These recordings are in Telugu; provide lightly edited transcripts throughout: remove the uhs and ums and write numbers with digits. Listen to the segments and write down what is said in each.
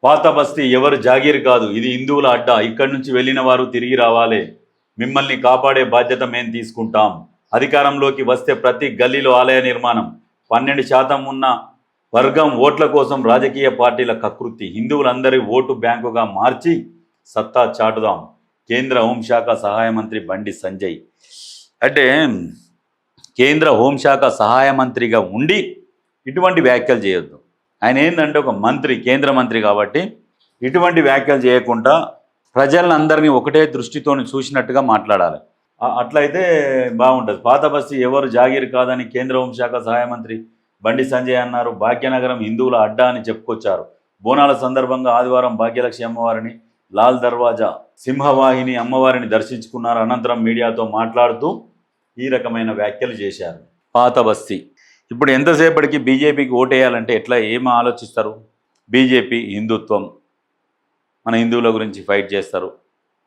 పాత బస్తీ ఎవరు జాగీర్ కాదు, ఇది హిందువుల అడ్డా. ఇక్కడి నుంచి వెళ్ళిన వారు తిరిగి రావాలి. మిమ్మల్ని కాపాడే బాధ్యత మేము తీసుకుంటాం. అధికారంలోకి వస్తే ప్రతి గల్లీలో ఆలయ నిర్మాణం. 12% ఉన్న వర్గం ఓట్ల కోసం రాజకీయ పార్టీల కకృతి. హిందువులందరి ఓటు బ్యాంకుగా మార్చి సత్తా చాటుదాం. కేంద్ర హోంశాఖ సహాయ మంత్రి బండి సంజయ్. అంటే కేంద్ర హోంశాఖ సహాయ మంత్రిగా ఉండి ఇటువంటి వ్యాఖ్యలు చేయొద్దు. ఆయన ఏంటంటే ఒక మంత్రి, కేంద్ర మంత్రి కాబట్టి ఇటువంటి వ్యాఖ్యలు చేయకుండా ప్రజలందరినీ ఒకటే దృష్టితో చూసినట్టుగా మాట్లాడాలి. అట్లయితే బాగుంటుంది. పాత బస్తీ ఎవరు జాగీర్ కాదని కేంద్ర హోంశాఖ సహాయ మంత్రి బండి సంజయ్ అన్నారు. భాగ్యనగరం హిందువుల అడ్డా అని చెప్పుకొచ్చారు. బోనాల సందర్భంగా ఆదివారం భాగ్యలక్ష్మి అమ్మవారిని, లాల్ దర్వాజా సింహవాహిని అమ్మవారిని దర్శించుకున్నారు. అనంతరం మీడియాతో మాట్లాడుతూ ఈ రకమైన వ్యాఖ్యలు చేశారు. పాత బస్తీ ఇప్పుడు ఎంతసేపటికి బీజేపీకి ఓటేయాలంటే ఏం ఆలోచిస్తారు? బీజేపీ హిందుత్వం, మన హిందువుల గురించి ఫైట్ చేస్తారు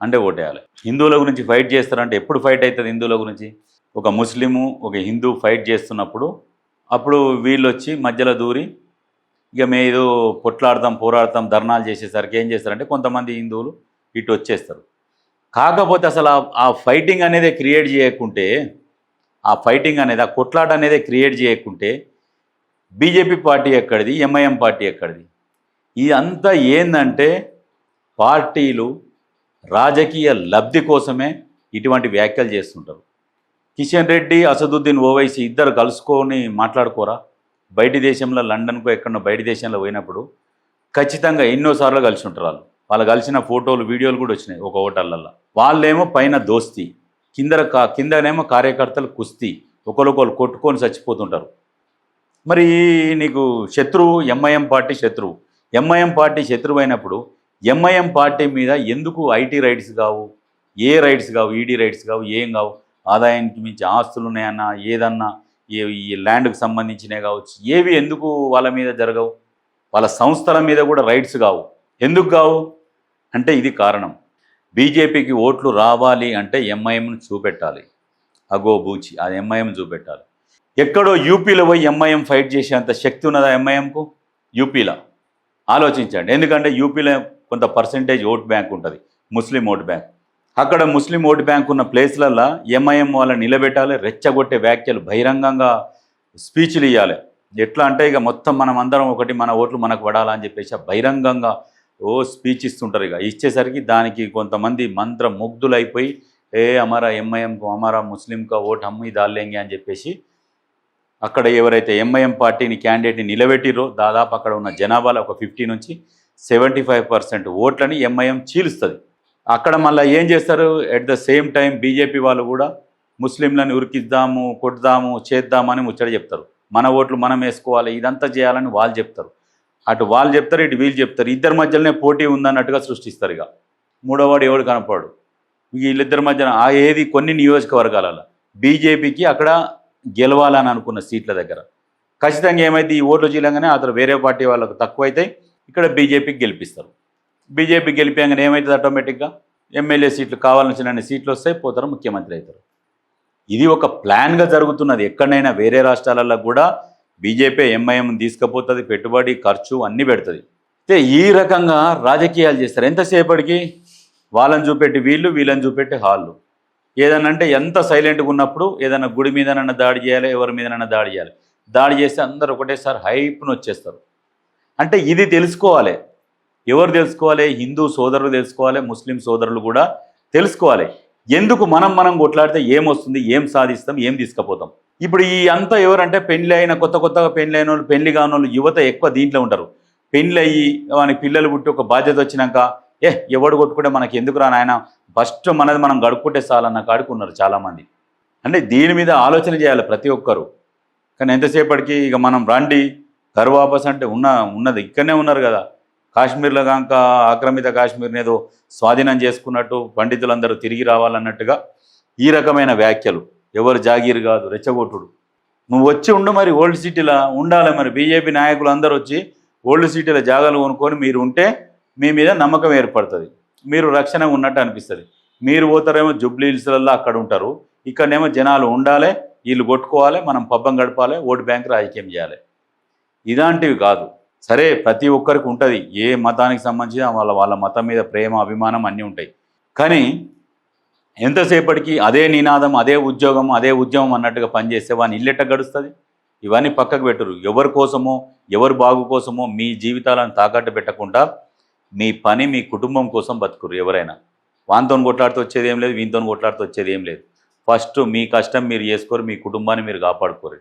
అంటే ఓటేయాలి. హిందువుల గురించి ఫైట్ చేస్తారంటే ఎప్పుడు ఫైట్ అవుతుంది? హిందువుల గురించి ఒక ముస్లిము ఒక హిందూ ఫైట్ చేస్తున్నప్పుడు అప్పుడు వీళ్ళు వచ్చి మధ్యలో దూరి ఇక మేము కొట్లాడతాం, పోరాడతాం, ధర్నాలు చేసేసరికి ఏం చేస్తారంటే కొంతమంది హిందువులు ఇటు వచ్చేస్తారు. కాకపోతే అసలు ఆ ఫైటింగ్ అనేది క్రియేట్ చేయకుంటే, ఆ ఫైటింగ్ అనేది, ఆ కొట్లాట అనేది క్రియేట్ చేయకుంటే బీజేపీ పార్టీ ఎక్కడిది, ఎంఐఎం పార్టీ ఎక్కడిది? ఇదంతా ఏందంటే పార్టీలు రాజకీయ లబ్ధి కోసమే ఇటువంటి వ్యాఖ్యలు చేస్తుంటారు. కిషన్ రెడ్డి, అసదుద్దీన్ ఓవైసీ ఇద్దరు కలుసుకొని మాట్లాడుకోరా? బయటి దేశంలో లండన్కో ఎక్కడో బయటి దేశంలో పోయినప్పుడు ఖచ్చితంగా ఎన్నోసార్లు కలిసి ఉంటారు. వాళ్ళు కలిసిన ఫోటోలు, వీడియోలు కూడా వచ్చినాయి ఒక హోటళ్ళల్లో. వాళ్ళేమో పైన దోస్తీ, కిందనేమో కార్యకర్తలు కుస్తీ, ఒకరికొకరు కొట్టుకొని చచ్చిపోతుంటారు. మరి నీకు శత్రువు ఎంఐఎం పార్టీ శత్రువు. ఎంఐఎం పార్టీ శత్రువు అయినప్పుడు ఎంఐఎం పార్టీ మీద ఎందుకు ఐటీ రైట్స్ కావు, ఏ రైట్స్ కావు, ఈడీ రైట్స్ కావు, ఏం కావు? ఆదాయానికి మించి ఆస్తులు ఉన్నాయన్నా, ఏదన్నా ఈ ల్యాండ్కి సంబంధించినవి కావచ్చు, ఏవి ఎందుకు వాళ్ళ మీద జరగవు? వాళ్ళ సంస్థల మీద కూడా రైట్స్ కావు. ఎందుకు కావు అంటే ఇది కారణం. బీజేపీకి ఓట్లు రావాలి అంటే ఎంఐఎంను చూపెట్టాలి. అగో బూచి అది ఎంఐఎం చూపెట్టాలి. ఎక్కడో యూపీలో పోయి ఎంఐఎం ఫైట్ చేసేంత శక్తి ఉన్నదా ఎంఐఎంకు? యూపీలో ఆలోచించండి. ఎందుకంటే యూపీలో కొంత పర్సెంటేజ్ ఓట్ బ్యాంక్ ఉంటుంది, ముస్లిం ఓట్ బ్యాంక్. అక్కడ ముస్లిం ఓటు బ్యాంక్ ఉన్న ప్లేస్లల్లో ఎంఐఎం వాళ్ళని నిలబెట్టాలి. రెచ్చగొట్టే వ్యాఖ్యలు, బహిరంగంగా స్పీచ్లు ఇవ్వాలి. ఎట్లా అంటే ఇక మొత్తం మనం అందరం ఒకటి, మన ఓట్లు మనకు పడాలని చెప్పేసి బహిరంగంగా స్పీచ్ ఇస్తుంటారు. ఇక ఇచ్చేసరికి దానికి కొంతమంది మంత్ర ముగ్ధులైపోయి హమారా ఎంఐఎంకు, హమారా ముస్లింకా ఓటు హమ్మి దాల్లేంగి అని చెప్పేసి అక్కడ ఎవరైతే ఎంఐఎం పార్టీని క్యాండిడేట్ని నిలబెట్టిరో దాదాపు అక్కడ ఉన్న జనాభాలో ఒక 50 నుంచి 75% ఓట్లని ఎంఐఎం చీలుస్తుంది. అక్కడ మళ్ళీ ఏం చేస్తారు? At the same time BJP వాళ్ళు కూడా ముస్లింలను ఉరికిద్దాము, కొట్టుదాము, చేద్దామని ముచ్చట చెప్తారు. మన ఓట్లు మనం వేసుకోవాలి, ఇదంతా చేయాలని వాళ్ళు చెప్తారు. అటు వాళ్ళు చెప్తారు, ఇటు వీళ్ళు చెప్తారు. ఇద్దరి మధ్యలోనే పోటీ ఉందన్నట్టుగా సృష్టిస్తారు. ఇక మూడోవాడు ఎవడు కనపడు. వీళ్ళిద్దరి మధ్యన ఏది కొన్ని నియోజకవర్గాలలో బీజేపీకి అక్కడ గెలవాలని అనుకున్న సీట్ల దగ్గర ఖచ్చితంగా ఏమైతే ఈ ఓట్లు చీలంగానే అతను వేరే పార్టీ వాళ్ళకు తక్కువైతే ఇక్కడ బీజేపీకి గెలిపిస్తారు. బీజేపీ గెలిపాగానే ఏమవుతుంది? ఆటోమేటిక్గా ఎమ్మెల్యే సీట్లు కావాల్సిన సీట్లు వస్తాయి, పోతారు, ముఖ్యమంత్రి అవుతారు. ఇది ఒక ప్లాన్గా జరుగుతున్నది. ఎక్కడైనా వేరే రాష్ట్రాలలో కూడా బీజేపీ ఎంఐఎం తీసుకుపోతుంది, పెట్టుబడి ఖర్చు అన్నీ పెడుతుంది. అయితే ఈ రకంగా రాజకీయాలు చేస్తారు. ఎంతసేపటికి వాళ్ళని చూపెట్టి వీళ్ళు, వీళ్ళని చూపెట్టి హాళ్ళు. ఏదన్నా అంటే ఎంత సైలెంట్గా ఉన్నప్పుడు ఏదైనా గుడి మీదనన్నా దాడి చేయాలి, ఎవరి మీదనన్నా దాడి చేయాలి. దాడి చేస్తే అందరూ ఒకటేసారి హైప్ను వచ్చేస్తారు. అంటే ఇది తెలుసుకోవాలి. ఎవరు తెలుసుకోవాలి? హిందూ సోదరులు తెలుసుకోవాలి, ముస్లిం సోదరులు కూడా తెలుసుకోవాలి. ఎందుకు మనం కొట్లాడితే ఏమొస్తుంది, ఏం సాధిస్తాం, ఏం తీసుకుపోతాం. ఇప్పుడు ఈ అంతా ఎవరంటే పెళ్లి అయిన కొత్తగా పెళ్లి అయిన వాళ్ళు, పెళ్లి కాని వాళ్ళు, యువత ఎక్కువ దీంట్లో ఉంటారు. పెళ్లి అయ్యి వానికి పిల్లలు పుట్టి ఒక బాధ్యత వచ్చినాక ఎవడు కొట్టుకుంటే మనకి ఎందుకు రా నాయన, ఫస్ట్ మనది మనం గడుపుకుంటే చాలన్న కాడుకున్నారు చాలామంది. అంటే దీని మీద ఆలోచన చేయాలి ప్రతి ఒక్కరు. కానీ ఎంతసేపటికి ఇక మనం రండి ఘర్ వాపస్ అంటే ఉన్నది ఇక్కడనే ఉన్నారు కదా. కాశ్మీర్లో కాక ఆక్రమిత కాశ్మీర్ని ఏదో స్వాధీనం చేసుకున్నట్టు పండితులందరూ తిరిగి రావాలన్నట్టుగా ఈ రకమైన వ్యాఖ్యలు. ఎవరు జాగీరు కాదు, రెచ్చగొట్టుడు. నువ్వు వచ్చి ఉండు, మరి ఓల్డ్ సిటీలో ఉండాలి. మరి బీజేపీ నాయకులు అందరూ వచ్చి ఓల్డ్ సిటీలో జాగాలు కొనుక్కొని మీరు ఉంటే మీ మీద నమ్మకం ఏర్పడుతుంది, మీరు రక్షణ ఉన్నట్టు అనిపిస్తుంది. మీరు పోతారేమో జూబ్లీ హిల్స్లలో అక్కడ ఉంటారు, ఇక్కడనేమో జనాలు ఉండాలి, వీళ్ళు కొట్టుకోవాలి, మనం పబ్బం గడపాలి, ఓటు బ్యాంక్ రాజకీయం చేయాలి. ఇలాంటివి కాదు. సరే ప్రతి ఒక్కరికి ఉంటుంది, ఏ మతానికి సంబంధించిన వాళ్ళ వాళ్ళ మతం మీద ప్రేమ అభిమానం అన్నీ ఉంటాయి. కానీ ఎంతసేపటికి అదే నినాదం, అదే ఉద్యోగం, అదే ఉద్యమం అన్నట్టుగా పనిచేస్తే వాని ఇల్లెట్ట గడుస్తుంది? ఇవన్నీ పక్కకు పెట్టురు. ఎవరి కోసమో ఎవరి బాగు కోసమో మీ జీవితాలను తాకట్టు పెట్టకుండా మీ పని మీ కుటుంబం కోసం బతుకురు ఎవరైనా. వానితో కొట్లాడితే వచ్చేది ఏం లేదు, వీనితో కొట్లాడితే వచ్చేది ఏం లేదు. ఫస్ట్ మీ కష్టం మీరు చేసుకోరు, మీ కుటుంబాన్ని మీరు కాపాడుకోరు.